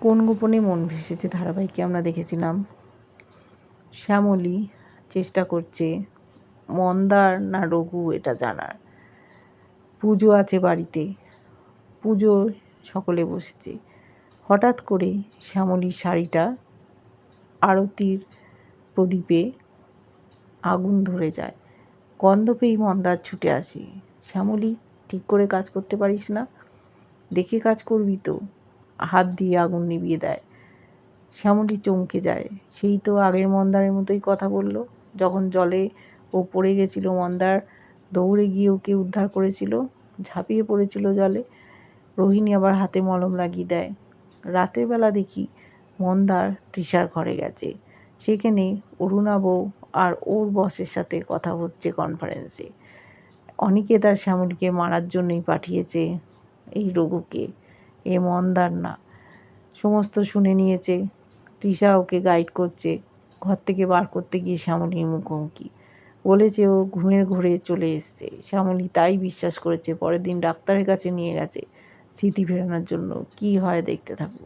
কোন গোপনে মন ভেসেছে ধারাবাহিকে আমরা দেখেছিলাম শ্যামলী চেষ্টা করছে মন্দার না রঘু এটা জানার। পুজো আছে বাড়িতে, পুজোয় সকলে বসেছে। হঠাৎ করে শ্যামলীর শাড়িটা আরতির প্রদীপে আগুন ধরে যায়। গন্ধ পেয়েই মন্দার ছুটে আসে। শ্যামলী, ঠিক করে কাজ করতে পারিস না? দেখে কাজ করবি তো। হাত দিয়ে আগুন নিভিয়ে দেয়। শ্যামলী চমকে যায়। সেই তো আগের মন্দারের মতোই কথা বলল। যখন জলে ও পড়ে গেছিল, মন্দার দৌড়ে গিয়ে ওকে উদ্ধার করেছিল, ঝাঁপিয়ে পড়েছিল জলে। রোহিণী আবার হাতে মলম লাগিয়ে দেয়। রাতের বেলা দেখি মন্দার তৃষার ঘরে গেছে। সেখানে অরুণা বউ আর ওর বসের সাথে কথা হচ্ছে কনফারেন্সে। অনিকেতা শ্যামলীকে মারার জন্যই পাঠিয়েছে এই রঘুকে, এ মন্দার না। সমস্ত শুনে নিয়েছে। তৃষা ওকে গাইড করছে। ঘর থেকে বার করতে গিয়ে শ্যামলীর মুখোমুখি বলেছে ও ঘুমের ঘোরে চলে এসছে। শ্যামলী তাই বিশ্বাস করেছে। পরের দিন ডাক্তারের কাছে নিয়ে গেছে স্মৃতি ফেরানোর জন্য। কি হয় দেখতে থাকো।